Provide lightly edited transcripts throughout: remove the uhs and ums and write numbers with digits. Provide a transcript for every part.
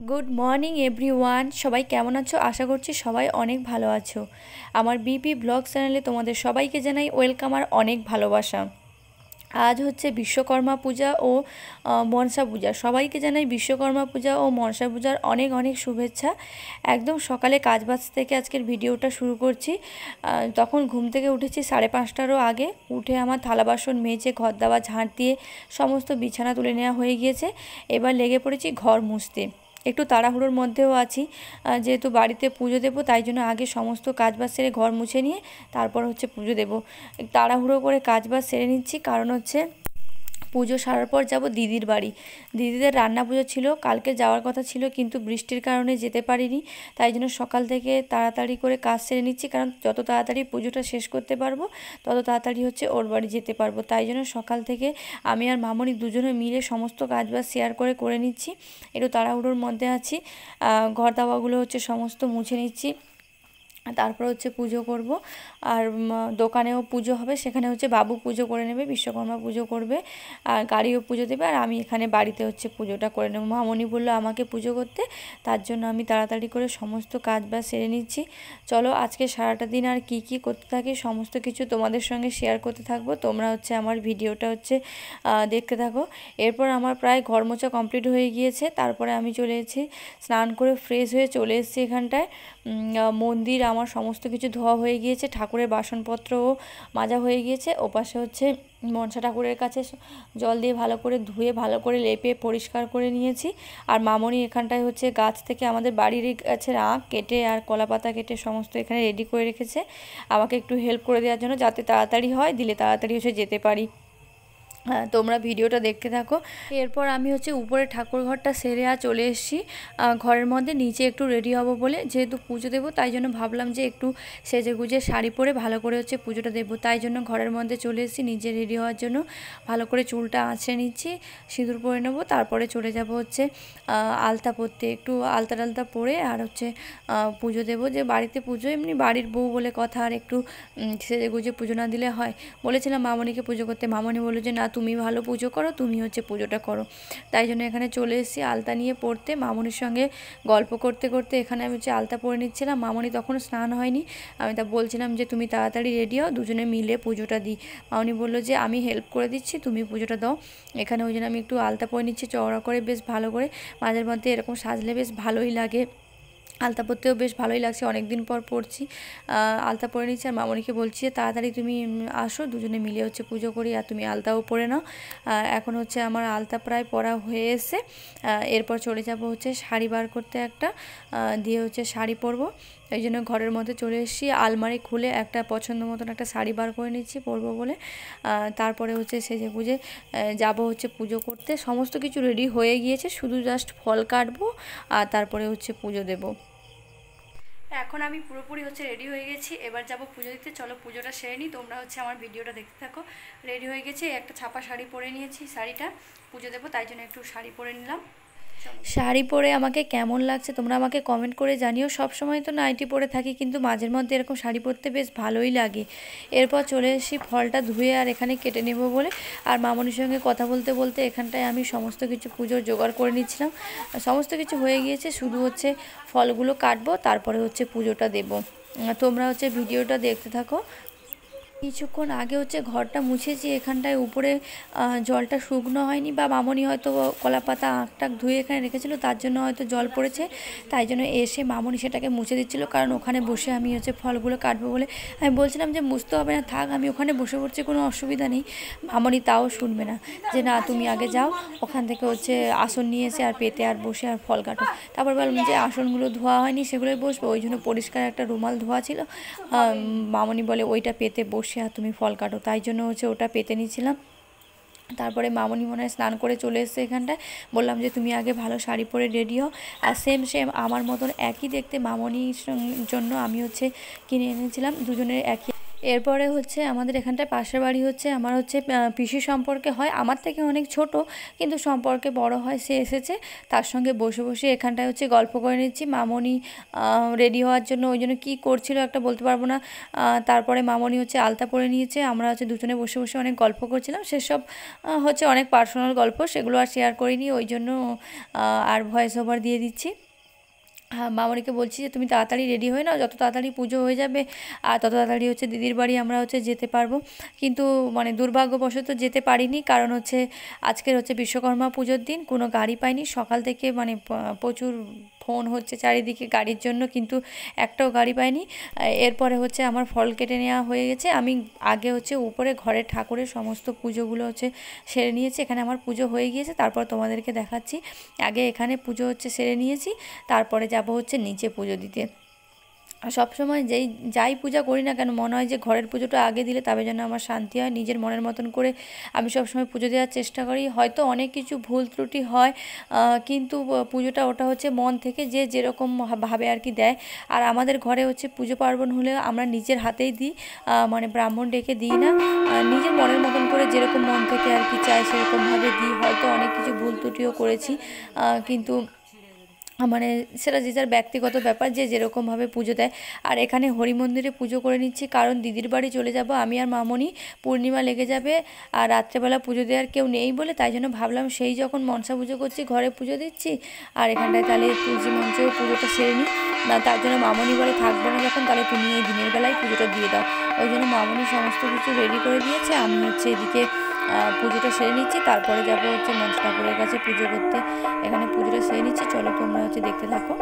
Good morning everyone, সবাই কেমন আছো? আশা করছি সবাই অনেক ভালো আছো। আমার বিপি ব্লগ চ্যানেলে তোমাদের সবাইকে জানাই ওয়েলকাম আর অনেক ভালোবাসা। আজ হচ্ছে বিশ্বকর্মা পূজা ও মনসা পূজা। সবাইকে জানাই বিশ্বকর্মা পূজা ও মনসা পূজার অনেক অনেক শুভেচ্ছা। একদম সকালে কাজবাজ থেকে আজকের ভিডিওটা শুরু করছি। তখন ঘুম থেকে উঠেছি 5:30টারও আগে। উঠে আমার থালা বাসন মেজে ঘর দাওয়া ঝাঁট দিয়ে সমস্ত বিছানা তুলে নেওয়া হয়ে গিয়েছে। এবার লেগে পড়েছি ঘর মুছতে। একটু তাড়াহুড়োর মধ্যেও আছি, যেহেতু বাড়িতে পুজো দেবো, তাই জন্য আগে সমস্ত কাজবাজ সেরে ঘর মুছে নিয়ে তারপর হচ্ছে পুজো দেবো। তাড়াহুড়ো করে কাজবাজ সেরে নিচ্ছি, কারণ হচ্ছে পুজো সারার পর যাব দিদির বাড়ি। দিদিদের রান্না পুজো ছিল, কালকে যাওয়ার কথা ছিল, কিন্তু বৃষ্টির কারণে যেতে পারিনি। তাই জন্য সকাল থেকে তাড়াতাড়ি করে কাজ সেরে নিচ্ছি, কারণ যত তাড়াতাড়ি পুজোটা শেষ করতে পারবো তত তাড়াতাড়ি হচ্ছে ওর বাড়ি যেতে পারবো। তাই জন্য সকাল থেকে আমি আর মামনি দুজনে মিলে সমস্ত কাজবাজ শেয়ার করে নিচ্ছি। একটু তাড়াহুড়োর মধ্যে আছি। ঘর দাওয়াগুলো হচ্ছে সমস্ত মুছে নিচ্ছি, তারপর হচ্ছে পুজো করব। আর দোকানেও পুজো হবে, সেখানে হচ্ছে বাবু পুজো করে নেবে, বিশ্বকর্মা পুজো করবে, আর গাড়িও পুজো দেবে, আর আমি এখানে বাড়িতে হচ্ছে পুজোটা করে নেব। মামনি বললো আমাকে পুজো করতে, তার জন্য আমি তাড়াতাড়ি করে সমস্ত কাজ বাজ সেরে নিচ্ছি। চলো আজকে সারাটা দিন আর কি কি করতে থাকি সমস্ত কিছু তোমাদের সঙ্গে শেয়ার করতে থাকবো। তোমরা হচ্ছে আমার ভিডিওটা হচ্ছে দেখতে থাকো। এরপর আমার প্রায় ঘর মোছা কমপ্লিট হয়ে গিয়েছে। তারপরে আমি চলে এসেছি, স্নান করে ফ্রেশ হয়ে চলে এসেছি এখানটায়। মন্দির আমার সমস্ত কিছু ধোয়া হয়ে গিয়েছে, ঠাকুরের বাসনপত্রও মাজা হয়ে গিয়েছে। ওপাশে হচ্ছে মনসা ঠাকুরের কাছে জল দিয়ে ভালো করে ধুয়ে ভালো করে লেপে পরিষ্কার করে নিয়েছি। আর মামনি এখানটায় হচ্ছে গাছ থেকে আমাদের বাড়ির গাছের আঁক কেটে আর কলা পাতা কেটে সমস্ত এখানে রেডি করে রেখেছে আমাকে একটু হেল্প করে দেওয়ার জন্য, যাতে তাড়াতাড়ি হয়, দিলে তাড়াতাড়ি হচ্ছে যেতে পারি। তোমরা ভিডিওটা দেখতে থাকো। এরপর আমি হচ্ছে উপরে ঠাকুর ঘরটা সেরে আর চলে এসেছি ঘরের মধ্যে। নিচে একটু রেডি হব বলে, যেহেতু পুজো দেবো, তাই জন্য ভাবলাম যে একটু সেজে গুজে শাড়ি পরে ভালো করে হচ্ছে পুজোটা দেবো। তাই জন্য ঘরের মধ্যে চলে এসেছি নিজে রেডি হওয়ার জন্য। ভালো করে চুলটা আঁচড়ে নিচ্ছি, সিঁদুর পরে নেবো, তারপরে চলে যাব হচ্ছে আলতা পরতে। একটু আলতা টালতা পরে আর হচ্ছে পুজো দেবো। যে বাড়িতে পুজো, এমনি বাড়ির বউ বলে কথা, আর একটু সেজে গুজে পুজো না দিলে হয়? বলেছিলাম মামনিকে পুজো করতে, মামনি বললো যে না, তুমি ভালো পুজো করো, তুমি হচ্ছে পুজোটা করো। তাই জন্য এখানে চলে এসেছি আলতা নিয়ে পড়তে। মামনির সঙ্গে গল্প করতে করতে এখানে আমি হচ্ছে আলতা পরে নিচ্ছিলাম। মামনি তখন স্নান হয়নি, আমি তা বলছিলাম যে তুমি তাড়াতাড়ি রেডি হও, দুজনে মিলে পুজোটা দিই। মামনি বললো যে আমি হেল্প করে দিচ্ছি, তুমি পুজোটা দাও। এখানে ওই জন্য আমি একটু আলতা পরে নিচ্ছি চওড়া করে, বেশ ভালো করে। মাঝের মধ্যে এরকম সাজলে বেশ ভালোই লাগে, আলতা পরতেও বেশ ভালোই লাগছে, অনেক দিন পর পরছি। আলতা পরে নিচ্ছি আর মামনিকে বলছি যে তাড়াতাড়ি তুমি আসো, দুজনে মিলে হচ্ছে পুজো করি, আর তুমি আলতাও পরে নাও। এখন হচ্ছে আমার আলতা প্রায় পরা হয়ে এসে, এরপর চলে যাব হচ্ছে শাড়ি বার করতে একটা, দিয়ে হচ্ছে শাড়ি পরবো। এই জন্য ঘরের মধ্যে চলে এসেছি, আলমারি খুলে একটা পছন্দ মতন একটা শাড়ি বার করে নিচ্ছি পরবো বলে। তারপরে হচ্ছে সেজে গুজে যাব হচ্ছে পুজো করতে। সমস্ত কিছু রেডি হয়ে গিয়েছে, শুধু জাস্ট ফল কাটবো আর তারপরে হচ্ছে পুজো দেবো। এখন আমি পুরোপুরি হচ্ছে রেডি হয়ে গেছি, এবার যাব পুজো দিতে। চলো পুজোটা সেরে নিই, তোমরা হচ্ছে আমার ভিডিওটা দেখতে থাকো। রেডি হয়ে গেছি, একটা ছাপা শাড়ি পরে নিয়েছি, শাড়িটা পুজো দেবো তাই জন্য একটু শাড়ি পরে নিলাম। শাড়ি পরে আমাকে কেমন লাগছে তোমরা আমাকে কমেন্ট করে জানিও। সব সময় তো নাইটি পরে থাকি, কিন্তু মাঝের মধ্যে এরকম শাড়ি পরতে বেশ ভালোই লাগে। এরপর চলে এসেছি ফলটা ধুয়ে আর এখানে কেটে নেব বলে, আর মামনির সঙ্গে কথা বলতে বলতে এখানটায় আমি সমস্ত কিছু পুজোর জোগাড় করে নিচ্ছিলাম। সমস্ত কিছু হয়ে গিয়েছে, শুধু হচ্ছে ফলগুলো কাটবো, তারপরে হচ্ছে পুজোটা দেব। তোমরা হচ্ছে ভিডিওটা দেখতে থাকো। কিছুক্ষণ আগে হচ্ছে ঘরটা মুছেছি, এখানটায় উপরে জলটা শুকনো হয়নি, বা মামনি হয়তো কলা পাতা আঁকটাক ধুয়ে এখানে রেখেছিল, তার জন্য হয়তো জল পড়েছে। তাই জন্য এসে মামনি সেটাকে মুছে দিচ্ছিল, কারণ ওখানে বসে আমি হচ্ছে ফলগুলো কাটবো বলে। আমি বলছিলাম যে মুছতে হবে না, থাক, আমি ওখানে বসে পড়ছি, কোনো অসুবিধা নেই। মামনি তাও শুনবে না, যে না তুমি আগে যাও, ওখান থেকে হচ্ছে আসন নিয়ে এসে আর পেতে আর বসে আর ফল কাটো। তারপর বললাম যে আসনগুলো ধোয়া হয়নি, সেগুলোই বসবো, ওই জন্য পরিষ্কার একটা রুমাল ধোয়া ছিল। মামনি বলে ওইটা পেতে বসে আর তুমি ফল কাটো, তাই জন্য হচ্ছে ওটা পেতে নিয়েছিলাম। তারপরে মামনি মনে হয় স্নান করে চলে এসছে এখানটায়। বললাম যে তুমি আগে ভালো শাড়ি পরে রেডি হও। আর সেম আমার মতন একই দেখতে মামনির জন্য আমি হচ্ছে কিনে এনেছিলাম দুজনের একই এরপরে হচ্ছে আমাদের এখানটায় পাশের বাড়ি হচ্ছে আমার হচ্ছে পিসি সম্পর্কে হয়, আমার থেকে অনেক ছোট কিন্তু সম্পর্কে বড় হয়, সে এসেছে। তার সঙ্গে বসে বসে এখানটায় হচ্ছে গল্প করে নিচ্ছি। মামনি রেডি হওয়ার জন্য ওই জন্য কী করছিল একটা বলতে পারবো না। তারপরে মামনি হচ্ছে আলতা পরে নিয়েছে, আমরা হচ্ছে দুজনে বসে বসে অনেক গল্প করছিলাম। সেসব হচ্ছে অনেক পার্সোনাল গল্প, সেগুলো আর শেয়ার করিনি, ওই জন্য আর ভয়েস ওভার দিয়ে দিচ্ছি। হ্যাঁ, মামনিকে বলছি যে তুমি তাড়াতাড়ি রেডি হয়ে নাও, যত তাড়াতাড়ি পুজো হয়ে যাবে আর তত তাড়াতাড়ি হচ্ছে দিদির বাড়ি আমরা হচ্ছে যেতে পারবো। কিন্তু মানে দুর্ভাগ্যবশত যেতে পারিনি, কারণ হচ্ছে আজকের হচ্ছে বিশ্বকর্মা পুজোর দিন, কোনো গাড়ি পাইনি সকাল থেকে, মানে প্রচুর ফোন হচ্ছে চারিদিকে গাড়ির জন্য, কিন্তু একটাও গাড়ি পাইনি। এরপরে হচ্ছে আমার ফল কেটে নেওয়া হয়ে গেছে। আমি আগে হচ্ছে উপরে ঘরে ঠাকুরের সমস্ত পুজোগুলো হচ্ছে সেরে নিয়েছি। এখানে আমার পুজো হয়ে গিয়েছে, তারপর তোমাদেরকে দেখাচ্ছি। আগে এখানে পুজো হচ্ছে সেরে নিয়েছি, তারপরে যাব হচ্ছে নিচে পুজো দিতে। সবসময় যাই পূজা করি না কেন মনে হয় যে ঘরের পুজোটা আগে দিলে তবে যেন আমার শান্তি হয়। নিজের মনের মতন করে আমি সবসময় পুজো দেওয়ার চেষ্টা করি। হয়তো অনেক কিছু ভুল ত্রুটি হয়, কিন্তু পুজোটা ওটা হচ্ছে মন থেকে যে যেরকম ভাবে আর কি দেয়। আর আমাদের ঘরে হচ্ছে পুজো পার্বণ হলে আমরা নিজের হাতেই দিই, মানে ব্রাহ্মণ ডেকে দিই না, নিজের মনের মতন করে যেরকম মন থেকে আর কি চাই সেরকমভাবে দিই। হয়তো অনেক কিছু ভুল ত্রুটিও করেছি, কিন্তু মানে সেটা যে যার ব্যক্তিগত ব্যাপার, যে যেরকমভাবে পুজো দেয়। আর এখানে হরি মন্দিরে পুজো করে নিচ্ছি, কারণ দিদির বাড়ি চলে যাব আমি আর মামনি, পূর্ণিমা লেগে যাবে আর রাত্রেবেলা পুজো দেওয়ার কেউ নেই বলে, তাই জন্য ভাবলাম সেই যখন মনসা পুজো করছি ঘরে পুজো দিচ্ছি আর এখানটায় তাহলে তুলসী মঞ্চেও পুজোটা সেরে নিই। তার জন্য মামনি বলে থাকবো না যখন, তাহলে তুমি এই দিনের বেলায় পুজোটা দিয়ে দাও। ওই জন্য মামনি সমস্ত কিছু রেডি করে দিয়েছে, আমি হচ্ছে এদিকে পুজোটা সেরে নিচ্ছি। তারপরে যাব হচ্ছে মনসা ঠাকুরের কাছে পুজো করতে। এখানে পুজোটা সেরে নিচ্ছি, চলো তোমরা হচ্ছে দেখতে থাকো।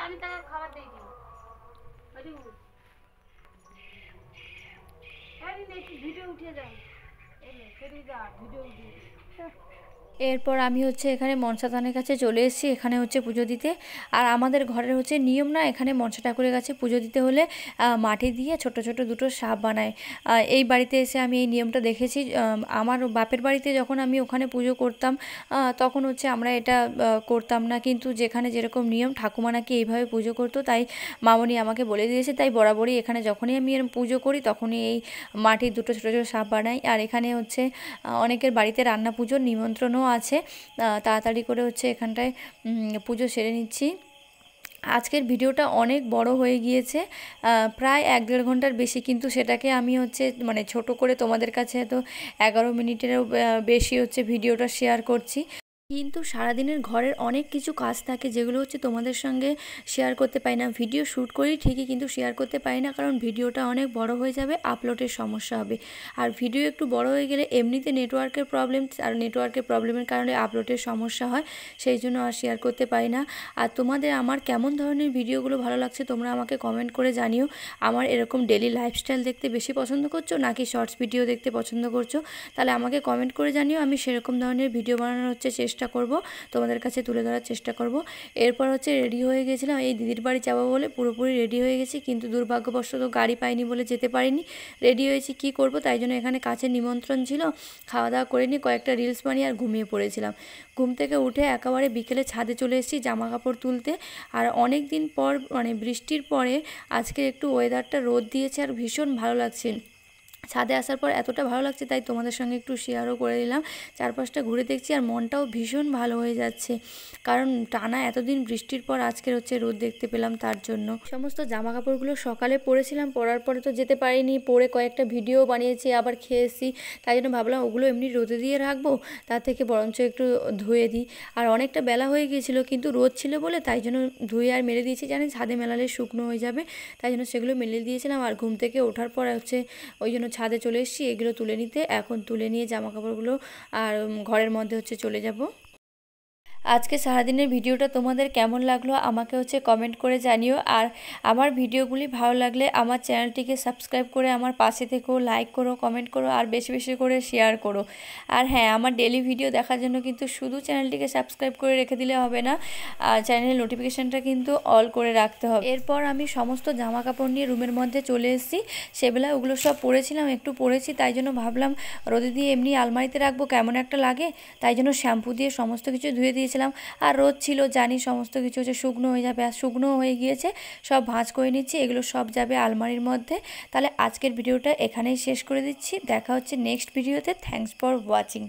আমি তাকে খাবার দিয়ে দিই, ভিডিও উঠে যায়, ভিডিও উঠিয়ে। এরপর আমি হচ্ছে এখানে মনসা থানের কাছে চলে এসেছি, এখানে হচ্ছে পুজো দিতে। আর আমাদের ঘরের হচ্ছে নিয়ম না, এখানে মনসা ঠাকুরের কাছে পুজো দিতে হলে মাটি দিয়ে ছোট ছোট দুটো সাপ বানায়। এই বাড়িতে এসে আমি এই নিয়মটা দেখেছি। আমার বাপের বাড়িতে যখন আমি ওখানে পুজো করতাম তখন হচ্ছে আমরা এটা করতাম না, কিন্তু যেখানে যেরকম নিয়ম ঠাকুমা নাকি এইভাবে পুজো করতো, তাই মামনি আমাকে বলে দিয়েছে। তাই বরাবরই এখানে যখনই আমি এর পুজো করি তখনই এই মাটির দুটো ছোটো ছোটো সাপ বানাই। আর এখানে হচ্ছে অনেকের বাড়িতে রান্না পুজোর নিমন্ত্রণও আছে। তাড়াতাড়ি করে হচ্ছে এখানটায় পুজো সেরে নিচ্ছি। আজকের ভিডিওটা অনেক বড় হয়ে গিয়েছে, প্রায় 1-1.5 ঘন্টার বেশি, কিন্তু সেটাকে আমি হচ্ছে মানে ছোট করে তোমাদের কাছে তো 11 মিনিটেরও বেশি হচ্ছে ভিডিওটা শেয়ার করছি। কিন্তু সারাদিনের ঘরের অনেক কিছু কাজ থাকে যেগুলো হচ্ছে তোমাদের সঙ্গে শেয়ার করতে পারি না। ভিডিও শ্যুট করি ঠিকই, কিন্তু শেয়ার করতে পারি না, কারণ ভিডিওটা অনেক বড় হয়ে যাবে, আপলোডের সমস্যা হবে। আর ভিডিও একটু বড় হয়ে গেলে এমনিতে নেটওয়ার্কের প্রবলেম, আর নেটওয়ার্কের প্রবলেমের কারণে আপলোডের সমস্যা হয়, সেই জন্য আর শেয়ার করতে পারি না। আর তোমাদের আমার কেমন ধরনের ভিডিওগুলো ভালো লাগছে তোমরা আমাকে কমেন্ট করে জানিও। আমার এরকম ডেলি লাইফস্টাইল দেখতে বেশি পছন্দ করছো নাকি শর্টস ভিডিও দেখতে পছন্দ করছো, তাহলে আমাকে কমেন্ট করে জানিও, আমি সেরকম ধরনের ভিডিও বানানোর হচ্ছে চেষ্টা চেষ্টা করব, তোমাদের কাছে তুলে ধরার চেষ্টা করব। এরপর হচ্ছে রেডি হয়ে গেছিলাম, এই দিদির বাড়ি যাবো বলে পুরোপুরি রেডি হয়ে গেছি, কিন্তু দুর্ভাগ্যবশত গাড়ি পাইনি বলে যেতে পারিনি। রেডি হয়েছি কি করব, তাই জন্য এখানে কাছের নিমন্ত্রণ ছিল, খাওয়া দাওয়া করে নিয়ে কয়েকটা রিলস বানিয়ে আর ঘুমিয়ে পড়েছিলাম। ঘুম থেকে উঠে একেবারে বিকেলে ছাদে চলে এসেছি জামা কাপড় তুলতে। আর অনেক দিন পর মানে বৃষ্টির পরে আজকে একটু ওয়েদারটা রোদ দিয়েছে আর ভীষণ ভালো লাগছে। ছাদে আসার পর এতটা ভালো লাগছে, তাই তোমাদের সঙ্গে একটু শেয়ারও করে দিলাম। চারপাশটা ঘুরে দেখছি আর মনটাও ভীষণ ভালো হয়ে যাচ্ছে, কারণ টানা এতদিন বৃষ্টির পর আজকের হচ্ছে রোদ দেখতে পেলাম, তার জন্য। সমস্ত জামা কাপড়গুলো সকালে পরেছিলাম, পরার পরে তো যেতে পারিনি, পরে কয়েকটা ভিডিও বানিয়েছি, আবার খেয়েছি, তাই জন্য ভাবলাম ওগুলো এমনি রোদে দিয়ে রাখবো, তার থেকে বরঞ্চ একটু ধুয়ে দিই। আর অনেকটা বেলা হয়ে গিয়েছিলো, কিন্তু রোদ ছিল বলে তাই জন্য ধুয়ে আর মেলে দিয়েছি, জানি ছাদে মেলালে শুকনো হয়ে যাবে, তাই জন্য সেগুলো মেলে দিয়েছিলাম। আর ঘুম থেকে ওঠার পর হচ্ছে ওই জন্য ছাদে চলে এসেছি এগুলো তুলে নিতে। এখন তুলে নিয়ে জামা কাপড়গুলো আর ঘরের মধ্যে হচ্ছে চলে যাব। আজকে সারাদিনের ভিডিওটা তোমাদের কেমন লাগলো আমাকে হচ্ছে কমেন্ট করে জানিও। আর আমার ভিডিওগুলি ভালো লাগলে আমার চ্যানেলটিকে সাবস্ক্রাইব করে আমার পাশে থেকেও লাইক করো, কমেন্ট করো আর বেশি বেশি করে শেয়ার করো। আর হ্যাঁ, আমার ডেলি ভিডিও দেখার জন্য কিন্তু শুধু চ্যানেলটিকে সাবস্ক্রাইব করে রেখে দিলে হবে না, চ্যানেলের নোটিফিকেশানটা কিন্তু অল করে রাখতে হবে। এরপর আমি সমস্ত জামা কাপড় নিয়ে রুমের মধ্যে চলে এসেছি। সেবেলা ওগুলো সব পরেছিলাম, একটু পরেছি, তাই জন্য ভাবলাম রোদে দিয়ে এমনি আলমারিতে রাখবো, কেমন একটা লাগে, তাই জন্য শ্যাম্পু দিয়ে সমস্ত কিছু ধুয়ে দিয়েছিলাম। আর রোদ ছিল জানি সমস্ত কিছু হচ্ছে শুকনো হয়ে যাবে, আর শুকনো হয়ে গিয়েছে, সব ভাঁজ করে নিচ্ছি, এগুলো সব যাবে আলমারির মধ্যে। তাহলে আজকের ভিডিওটা এখানেই শেষ করে দিচ্ছি, দেখা হচ্ছে নেক্সট ভিডিওতে। Thanks for watching.